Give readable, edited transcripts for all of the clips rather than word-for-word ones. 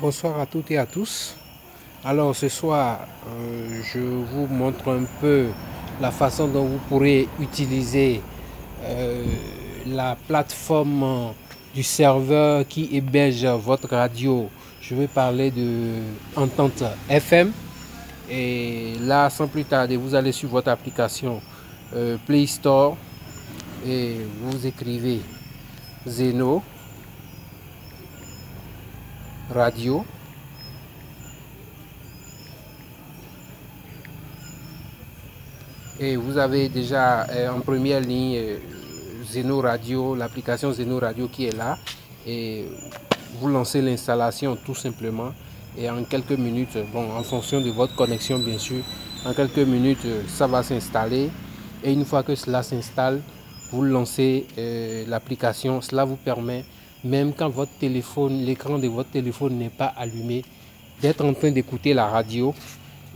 Bonsoir à toutes et à tous. Alors ce soir, je vous montre un peu la façon dont vous pourrez utiliser euh, la plateforme du serveur qui héberge votre radio. Je vais parler de Entente FM. Et là, sans plus tarder, vous allez sur votre application Play Store et vous écrivez Zeno Radio. Et vous avez déjà en première ligne Zeno Radio, l'application Zeno Radio qui est là. Et vous lancez l'installation tout simplement. Et en quelques minutes, bon, en fonction de votre connexion bien sûr, en quelques minutes, ça va s'installer. Et une fois que cela s'installe, vous lancez l'application. Cela vous permet, même quand votre téléphone, l'écran de votre téléphone n'est pas allumé, d'être en train d'écouter la radio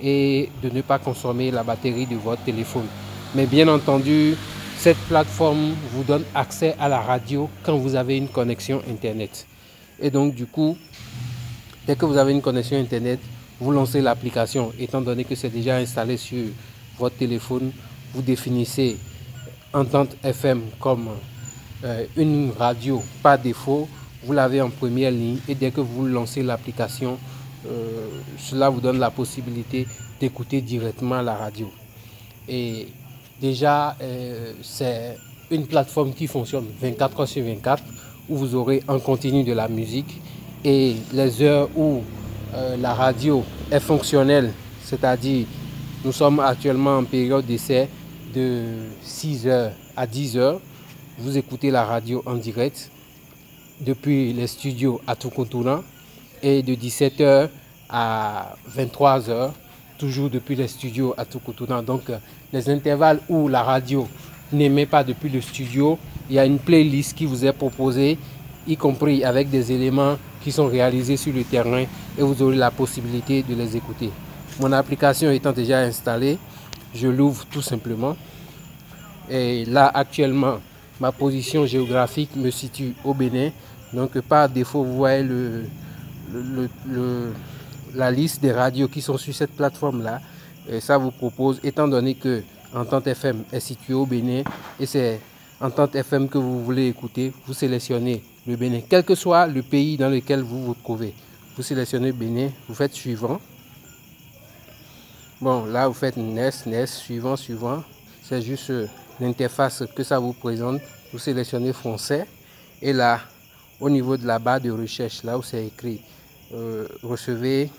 et de ne pas consommer la batterie de votre téléphone. Mais bien entendu, cette plateforme vous donne accès à la radio quand vous avez une connexion Internet. Et donc du coup, dès que vous avez une connexion Internet, vous lancez l'application. Étant donné que c'est déjà installé sur votre téléphone, vous définissez Entente FM comme une radio par défaut. Vous l'avez en première ligne et dès que vous lancez l'application, cela vous donne la possibilité d'écouter directement la radio. Et déjà, c'est une plateforme qui fonctionne 24 heures sur 24 où vous aurez en continu de la musique et les heures où la radio est fonctionnelle, c'est-à-dire nous sommes actuellement en période d'essai de 6 heures à 10 heures. Vous écoutez la radio en direct depuis les studios à Toukoutouran et de 17 heures à 23 heures, toujours depuis les studios à Toukoutouran. Donc les intervalles où la radio n'émet pas depuis le studio, il y a une playlist qui vous est proposée, y compris avec des éléments qui sont réalisés sur le terrain et vous aurez la possibilité de les écouter. Mon application étant déjà installée, je l'ouvre tout simplement. Et là actuellement, ma position géographique me situe au Bénin. Donc par défaut, vous voyez la liste des radios qui sont sur cette plateforme-là. Et ça vous propose, étant donné que Entente FM est située au Bénin et c'est Entente FM que vous voulez écouter, vous sélectionnez le Bénin. Quel que soit le pays dans lequel vous vous trouvez, vous sélectionnez Bénin, vous faites suivant. Bon, là vous faites next, suivant. C'est juste l'interface que ça vous présente. Vous sélectionnez français et là, au niveau de la barre de recherche, là où c'est écrit recevez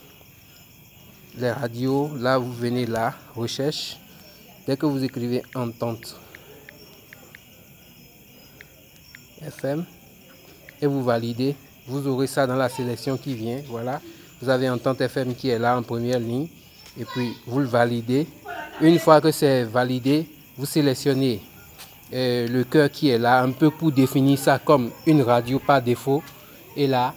les radios, là vous venez là, recherche. Dès que vous écrivez Entente FM et vous validez, vous aurez ça dans la sélection qui vient. Voilà, vous avez Entente FM qui est là en première ligne et puis vous le validez. Une fois que c'est validé, vous sélectionnez le cœur qui est là un peu pour définir ça comme une radio par défaut. Et là,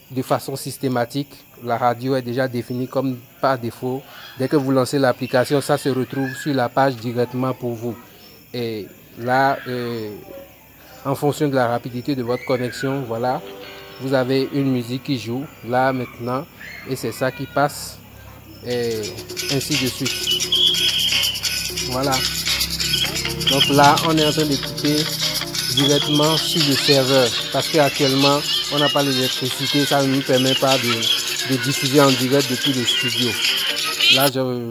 de façon systématique, la radio est déjà définie comme par défaut. Dès que vous lancez l'application, ça se retrouve sur la page directement pour vous. Et là, en fonction de la rapidité de votre connexion, voilà, vous avez une musique qui joue là maintenant et c'est ça qui passe et ainsi de suite. Voilà. Donc là, on est en train d'écouter directement sur le serveur parce qu'actuellement, on n'a pas l'électricité, ça ne nous permet pas de diffuser en direct depuis le studio. Là,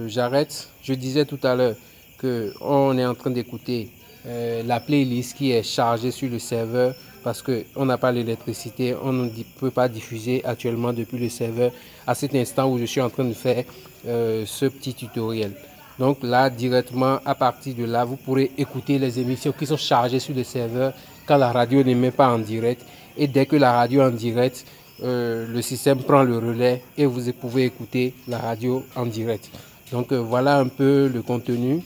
j'arrête. Je disais tout à l'heure qu'on est en train d'écouter la playlist qui est chargée sur le serveur parce qu'on n'a pas l'électricité, on ne peut pas diffuser actuellement depuis le serveur à cet instant où je suis en train de faire ce petit tutoriel. Donc là, directement, à partir de là, vous pourrez écouter les émissions qui sont chargées sur le serveur quand la radio n'émet pas en direct. Et dès que la radio est en direct, le système prend le relais et vous pouvez écouter la radio en direct. Donc voilà un peu le contenu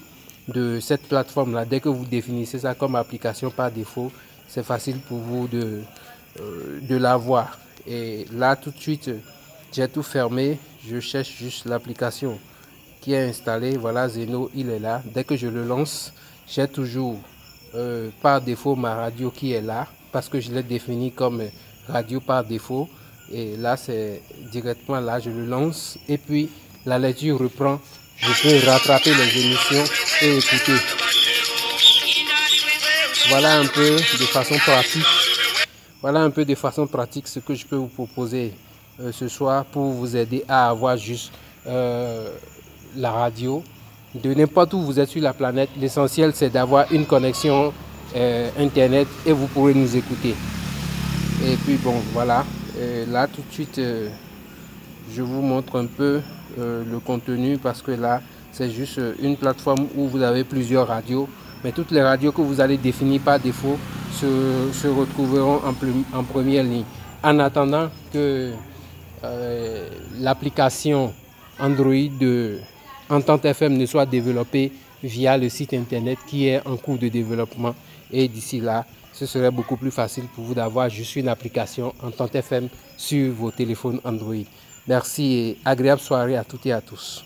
de cette plateforme-là. Dès que vous définissez ça comme application par défaut, c'est facile pour vous de l'avoir. Et là, tout de suite, j'ai tout fermé. Je cherche juste l'application qui est installé. Voilà, Zeno, il est là. Dès que je le lance, j'ai toujours par défaut ma radio qui est là parce que je l'ai défini comme radio par défaut. Et là, c'est directement là, je le lance. Et puis, la lecture reprend. Je peux rattraper les émissions et écouter. Voilà un peu de façon pratique. Voilà un peu de façon pratique ce que je peux vous proposer ce soir pour vous aider à avoir juste la radio. De n'importe où vous êtes sur la planète, l'essentiel c'est d'avoir une connexion internet et vous pourrez nous écouter. Et puis bon, voilà. Là tout de suite, je vous montre un peu le contenu parce que là, c'est juste une plateforme où vous avez plusieurs radios. Mais toutes les radios que vous allez définir par défaut se retrouveront en première ligne. En attendant que l'application Android de Entente FM ne soit développée via le site internet qui est en cours de développement. Et d'ici là, ce serait beaucoup plus facile pour vous d'avoir juste une application Entente FM sur vos téléphones Android. Merci et agréable soirée à toutes et à tous.